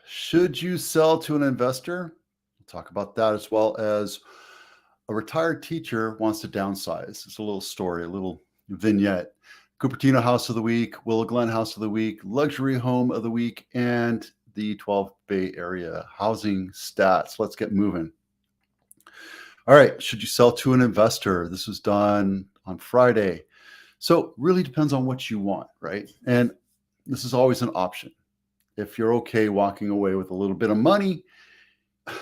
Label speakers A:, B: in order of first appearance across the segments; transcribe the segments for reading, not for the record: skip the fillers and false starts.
A: Should you sell to an investor? We'll talk about that, as well as a retired teacher wants to downsize. It's a little story, a little vignette. Cupertino House of the Week, Willow Glen House of the Week, Luxury Home of the Week, and the 12 Bay Area housing stats. Let's get moving. All right, should you sell to an investor? This was done on Friday. So really depends on what you want, right? And this is always an option. If you're okay walking away with a little bit of money,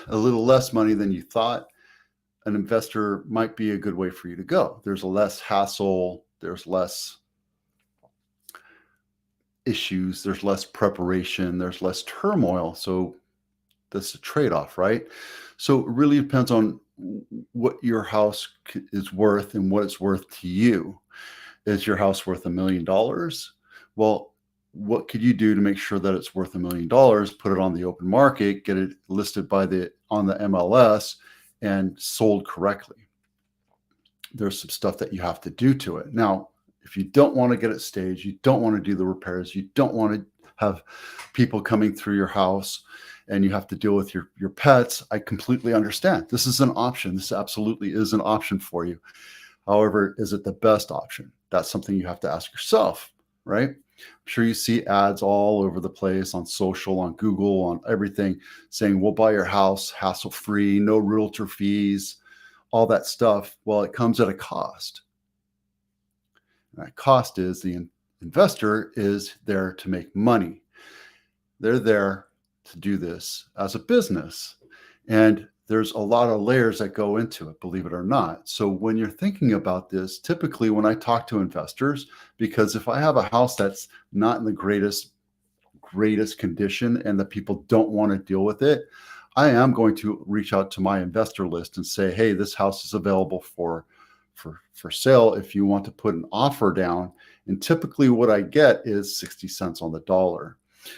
A: a little less money than you thought, an investor might be a good way for you to go. There's less hassle, there's less issues, there's less preparation, there's less turmoil. So that's a trade-off, right? So it really depends on what your house is worth and what it's worth to you. Is your house worth $1 million? Well, what could you do to make sure that it's worth $1 million? Put it on the open market, get it listed on the MLS and sold correctly. There's some stuff that you have to do to it. Now, if you don't want to get it staged, you don't want to do the repairs, you don't want to have people coming through your house and you have to deal with your pets, I completely understand. This is an option. This absolutely is an option for you. However, is it the best option? That's something you have to ask yourself, right? I'm sure you see ads all over the place on social, on Google, on everything saying, we'll buy your house hassle-free, no realtor fees, all that stuff. Well, it comes at a cost. And that cost is the investor is there to make money. They're there to do this as a business. And there's a lot of layers that go into it, believe it or not. So when you're thinking about this, typically when I talk to investors, because if I have a house that's not in the greatest condition and the people don't want to deal with it, I am going to reach out to my investor list and say, hey, this house is available for sale if you want to put an offer down. And typically what I get is 60 cents on the dollar.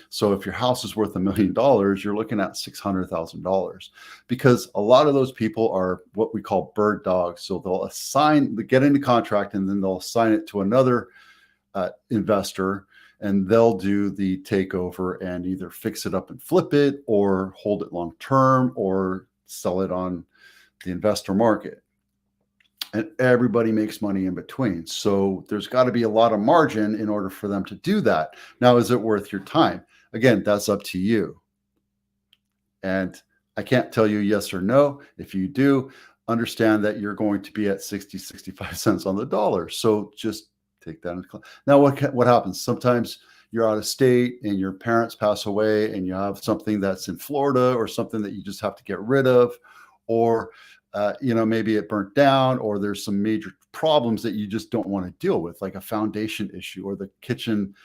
A: So if your house is worth $1 million, you're looking at $600,000, because a lot of those people are what we call bird dogs. So they get into contract and then they'll assign it to another investor, and they'll do the takeover and either fix it up and flip it or hold it long term or sell it on the investor market. And everybody makes money in between. So there's got to be a lot of margin in order for them to do that. Now, is it worth your time? Again, that's up to you. And I can't tell you yes or no. If you do, understand that you're going to be at 60, 65 cents on the dollar. So just take that into account. Now, what happens? Sometimes you're out of state and your parents pass away and you have something that's in Florida or something that you just have to get rid of, or maybe it burnt down, or there's some major problems that you just don't want to deal with, like a foundation issue or the kitchen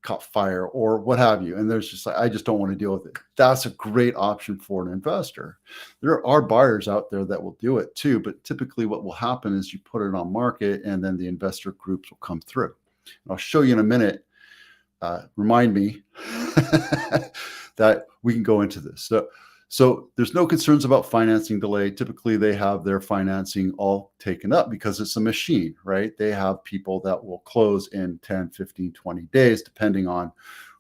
A: caught fire or what have you. And there's just I just don't want to deal with it. That's a great option for an investor. There are buyers out there that will do it too, but typically what will happen is you put it on market and then the investor groups will come through. And I'll show you in a minute. Remind me that we can go into this. So there's no concerns about financing delay. Typically, they have their financing all taken up because it's a machine, right? They have people that will close in 10, 15, 20 days, depending on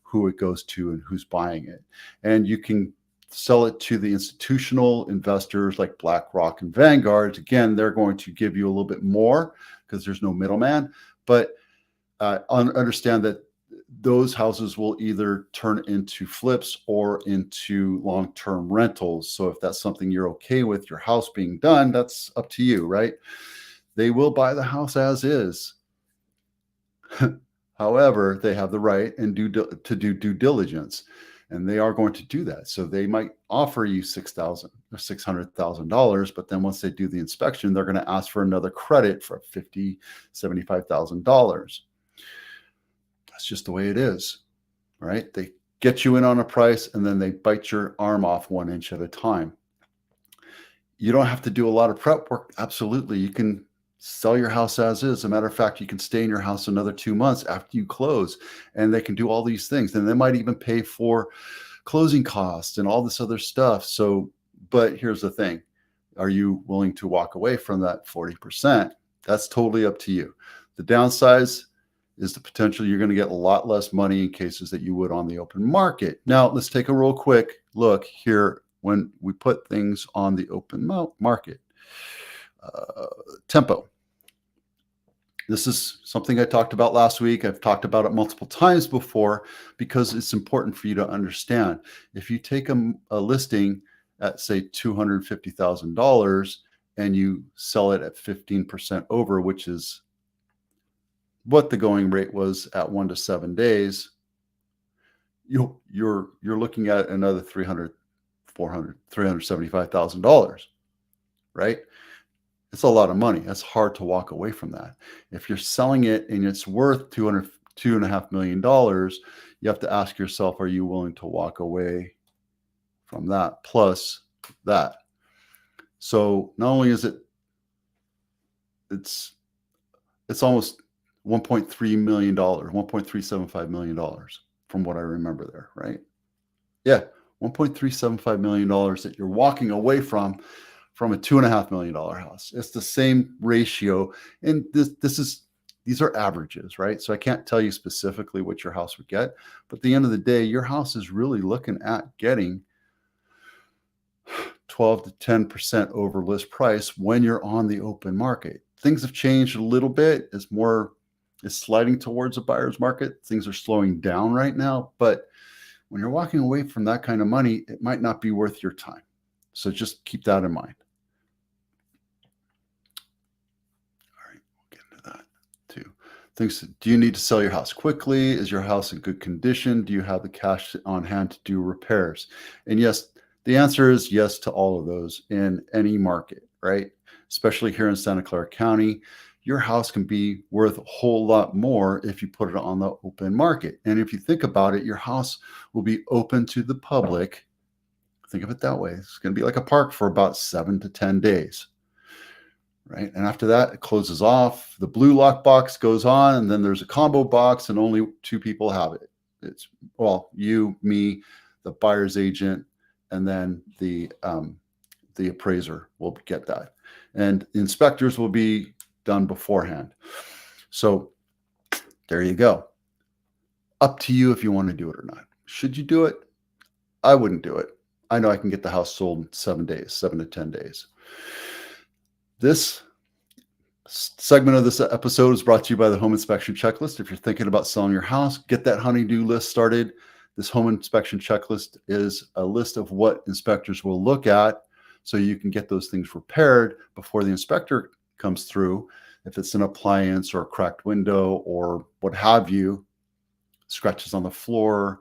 A: who it goes to and who's buying it. And you can sell it to the institutional investors like BlackRock and Vanguard. Again, they're going to give you a little bit more because there's no middleman. But understand that those houses will either turn into flips or into long-term rentals. So if that's something you're okay with, your house being done, that's up to you, right? They will buy the house as is. However, they have the right to do due diligence, and they are going to do that. So they might offer you $6,000 or $600,000, but then once they do the inspection, they're going to ask for another credit for $50,000, $75,000. That's just the way it is, right? They get you in on a price and then they bite your arm off 1 inch at a time. You don't have to do a lot of prep work. Absolutely. You can sell your house as is. As a matter of fact, you can stay in your house another 2 months after you close, and they can do all these things. And they might even pay for closing costs and all this other stuff. So, but here's the thing. Are you willing to walk away from that 40%? That's totally up to you. The downsize is the potential you're going to get a lot less money in cases that you would on the open market. Now, let's take a real quick look here when we put things on the open market. Tempo. This is something I talked about last week. I've talked about it multiple times before because it's important for you to understand. If you take a listing at, say, $250,000 and you sell it at 15% over, which is what the going rate was at 1 to 7 days, you're looking at another $300,000, $400,000, $375,000, right? It's a lot of money. That's hard to walk away from that. If you're selling it and it's worth $2.5 million, you have to ask yourself, are you willing to walk away from that plus that? So not only is it's almost $1.3 million, $1.375 million from what I remember there, right? Yeah, $1.375 million that you're walking away from a $2.5 million house. It's the same ratio. And these are averages, right? So I can't tell you specifically what your house would get, but at the end of the day, your house is really looking at getting 12 to 10% over list price when you're on the open market. Things have changed a little bit. It's sliding towards a buyer's market. Things are slowing down right now, but when you're walking away from that kind of money, it might not be worth your time. So just keep that in mind. All right, we'll get into that too. Do you need to sell your house quickly? Is your house in good condition? Do you have the cash on hand to do repairs? And yes, the answer is yes to all of those in any market, right? Especially here in Santa Clara County, your house can be worth a whole lot more if you put it on the open market. And if you think about it, your house will be open to the public. Think of it that way. It's going to be like a park for about 7 to 10 days, right? And after that, it closes off. The blue lock box goes on, and then there's a combo box, and only 2 people have it. It's, well, you, me, the buyer's agent, and then the appraiser will get that. And the inspectors will be done beforehand. So there you go. Up to you if you want to do it or not. Should you do it? I wouldn't do it. I know I can get the house sold in 7 days, 7 to 10 days. This segment of this episode is brought to you by the Home Inspection Checklist. If you're thinking about selling your house, get that honey-do list started. This home inspection checklist is a list of what inspectors will look at so you can get those things repaired before the inspector comes through. If it's an appliance or a cracked window or what have you, scratches on the floor,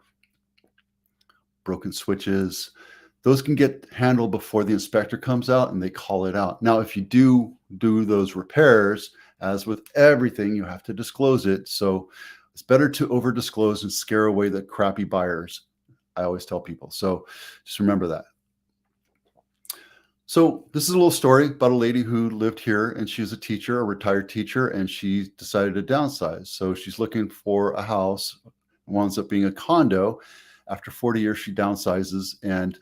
A: broken switches, those can get handled before the inspector comes out and they call it out. Now, if you do those repairs, as with everything, you have to disclose it. So it's better to over disclose and scare away the crappy buyers. I always tell people. So just remember that. So this is a little story about a lady who lived here, and she's a teacher, a retired teacher, and she decided to downsize. So she's looking for a house, winds up being a condo. After 40 years, she downsizes, and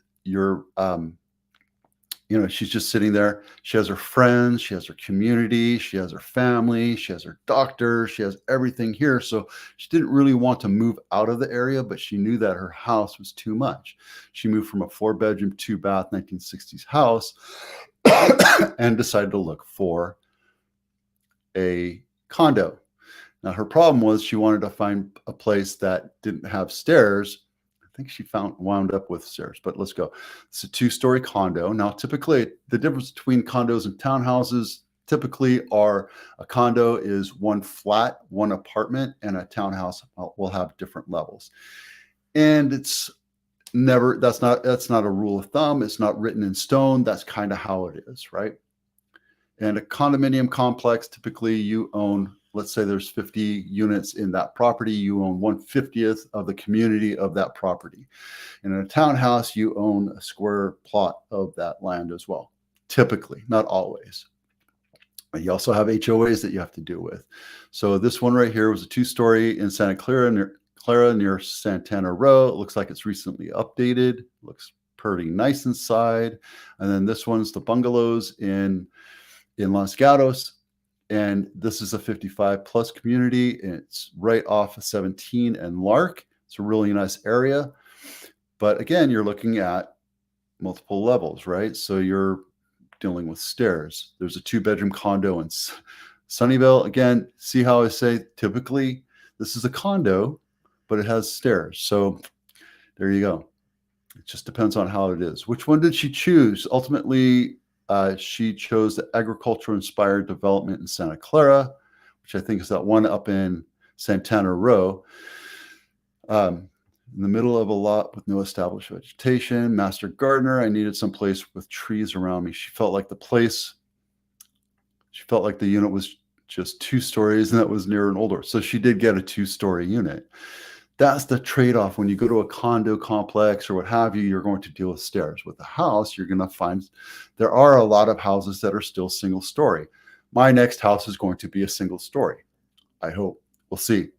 A: she's just sitting there. She has her friends, she has her community, she has her family, she has her doctor, she has everything here. So she didn't really want to move out of the area, but she knew that her house was too much. She moved from a 4-bedroom, 2-bath, 1960s house and decided to look for a condo. Now, her problem was she wanted to find a place that didn't have stairs. I think she wound up with stairs, but let's go. It's a 2-story condo. Now, typically, the difference between condos and townhouses typically are a condo is 1 flat, 1 apartment, and a townhouse will have different levels. And that's not a rule of thumb. It's not written in stone. That's kind of how it is, right? And a condominium complex, typically you own, let's say there's 50 units in that property, you own 1/50th of the community of that property. And in a townhouse, you own a square plot of that land as well. Typically, not always. But you also have HOAs that you have to deal with. So this one right here was a 2-story in Santa Clara near Santana Row. It looks like it's recently updated. Looks pretty nice inside. And then this one's the bungalows in Los Gatos. And this is a 55 plus community. And it's right off of 17 and Lark. It's a really nice area. But again, you're looking at multiple levels, right? So you're dealing with stairs. There's a 2-bedroom condo in Sunnyvale. Again, see how I say typically this is a condo, but it has stairs. So there you go. It just depends on how it is. Which one did she choose? Ultimately, she chose the agriculture-inspired development in Santa Clara, which I think is that one up in Santana Row. In the middle of a lot with no established vegetation, master gardener. I needed some place with trees around me. She felt like the unit was just 2 stories and that was near an older. So she did get a 2-story unit. That's the trade-off. When you go to a condo complex or what have you, you're going to deal with stairs. With a house, you're going to find there are a lot of houses that are still single story. My next house is going to be a single story. I hope. We'll see.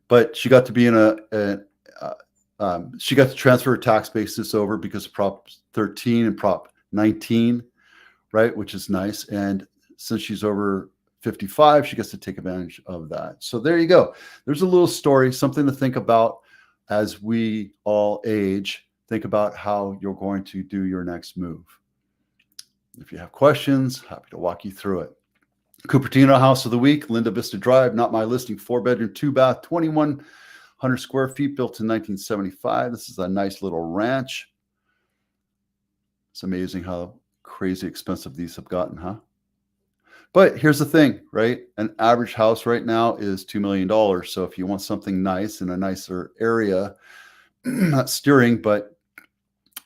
A: But she got to be in she got to transfer her tax basis over because of Prop 13 and Prop 19, right? Which is nice. And since she's over 55, she gets to take advantage of that. So there you go. There's a little story, something to think about as we all age. Think about how you're going to do your next move. If you have questions, happy to walk you through it. Cupertino house of the week, Linda Vista Drive, not my listing, 4-bedroom, 2-bath, 2,100 square feet, built in 1975. This is a nice little ranch. It's amazing how crazy expensive these have gotten, huh? But here's the thing, right? An average house right now is $2 million. So if you want something nice in a nicer area, not steering, but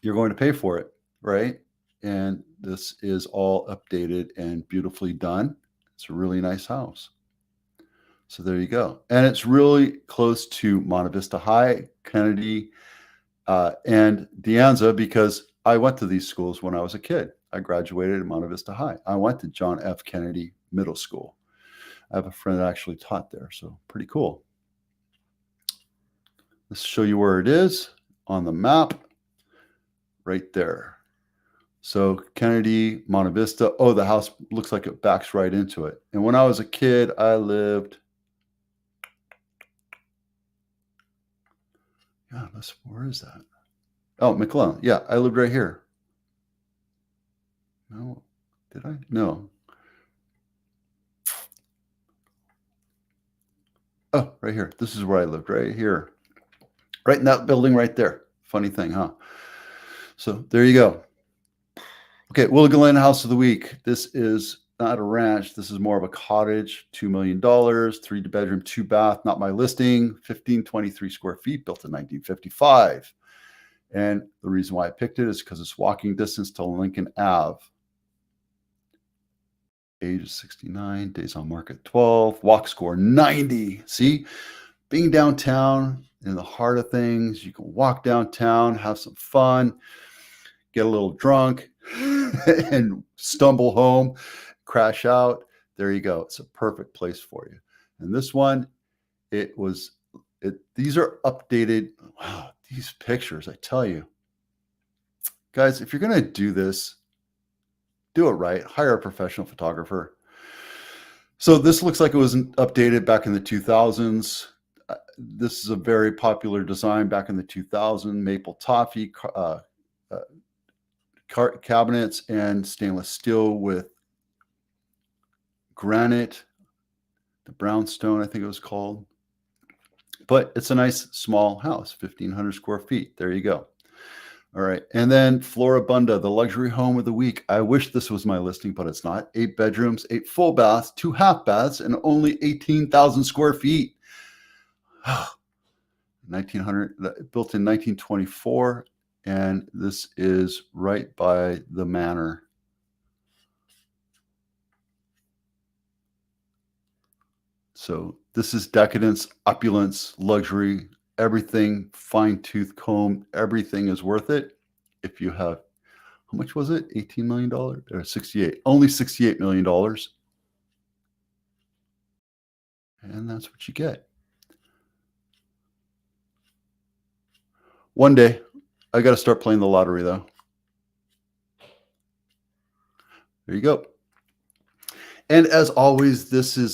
A: you're going to pay for it, right? And this is all updated and beautifully done. It's a really nice house. So there you go. And it's really close to Monte Vista High, Kennedy, and De Anza, because I went to these schools when I was a kid. I graduated at Monte Vista High. I went to John F. Kennedy Middle School. I have a friend that actually taught there, so pretty cool. Let's show you where it is on the map, right there. So Kennedy, Monte Vista. Oh, the house looks like it backs right into it. And when I was a kid, I lived. Yeah, where is that? Oh, McClellan. Yeah, I lived right here. No, did I? No. Oh, right here. This is where I lived, right here. Right in that building right there. Funny thing, huh? So there you go. Okay, Willow Glen house of the week. This is not a ranch. This is more of a cottage, $2 million, 3-bedroom, 2-bath, not my listing, 1,523 square feet, built in 1955. And the reason why I picked it is because it's walking distance to Lincoln Ave. Age is 69, days on market 12, walk score 90. See, being downtown in the heart of things, you can walk downtown, have some fun, get a little drunk, and stumble home, crash out. There you go. It's a perfect place for you. And this one, these are updated. Wow, these pictures, I tell you. Guys, if you're going to do this, do it right. Hire a professional photographer. So this looks like it was updated back in the 2000s. This is a very popular design back in the 2000s. Maple toffee cabinets and stainless steel with granite, the brownstone, I think it was called. But it's a nice small house, 1,500 square feet. There you go. All right. And then Floribunda, the luxury home of the week. I wish this was my listing, but it's not. 8 bedrooms, 8 full baths, 2 half baths, and only 18,000 square feet. 1900, built in 1924. And this is right by the manor. So this is decadence, opulence, luxury, everything, fine-tooth comb, everything is worth it. If you have, how much was it? $18 million or 68? Only $68 million. And that's what you get. One day, I got to start playing the lottery, though. There you go. And as always, these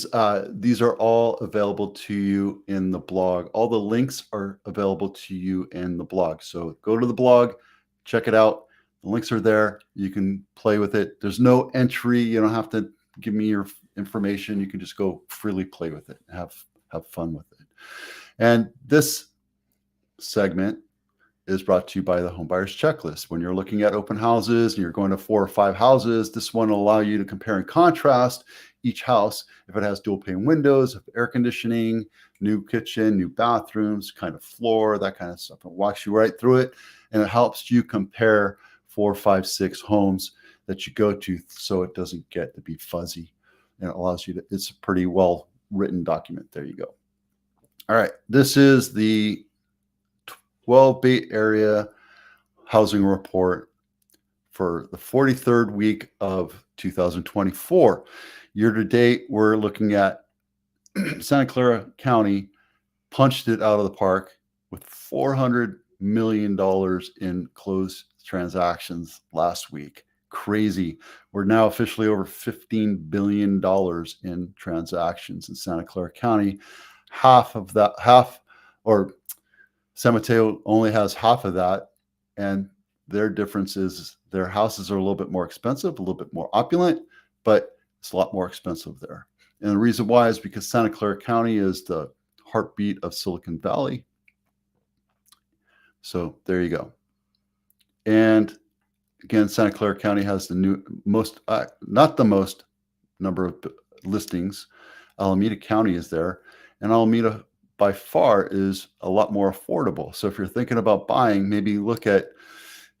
A: are all available to you in the blog. All the links are available to you in the blog. So go to the blog, check it out. The links are there. You can play with it. There's no entry. You don't have to give me your information. You can just go freely play with it, have fun with it. And this segment is brought to you by the Homebuyer's Checklist. When you're looking at open houses and you're going to 4 or 5 houses, this one will allow you to compare and contrast each house. If it has dual pane windows, air conditioning, new kitchen, new bathrooms, kind of floor, that kind of stuff. It walks you right through it, and it helps you compare 4, 5, 6 homes that you go to so it doesn't get to be fuzzy. And it allows you to, it's a pretty well written document. There you go. All right. This is the 12 Bay Area housing report for the 43rd week of 2024. Year to date, we're looking at Santa Clara County punched it out of the park with $400 million in closed transactions last week. Crazy. We're now officially over $15 billion in transactions in Santa Clara County. San Mateo only has half of that, and their difference is their houses are a little bit more expensive, a little bit more opulent, but it's a lot more expensive there. And the reason why is because Santa Clara County is the heartbeat of Silicon Valley. So there you go. And again, Santa Clara County has the not the most number of listings. Alameda County is there, and Alameda by far is a lot more affordable. So if you're thinking about buying, maybe look at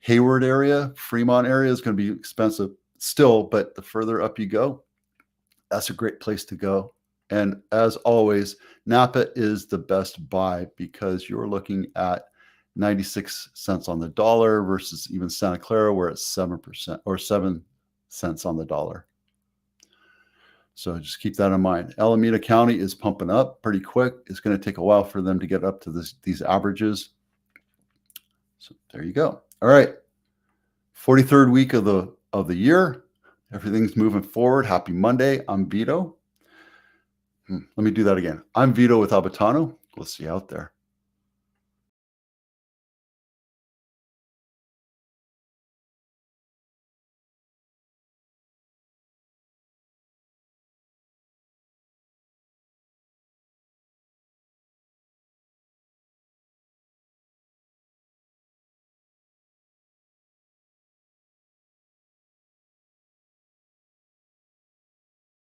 A: Hayward area. Fremont area is going to be expensive still, but the further up you go, that's a great place to go. And as always, Napa is the best buy because you're looking at 96 cents on the dollar versus even Santa Clara where it's 7% or 7 cents on the dollar. So just keep that in mind. Alameda County is pumping up pretty quick. It's going to take a while for them to get up to these averages. So there you go. All right. 43rd week of the year. Everything's moving forward. Happy Monday. I'm Vito. Let me do that again. I'm Vito with Abitano. We'll see you out there.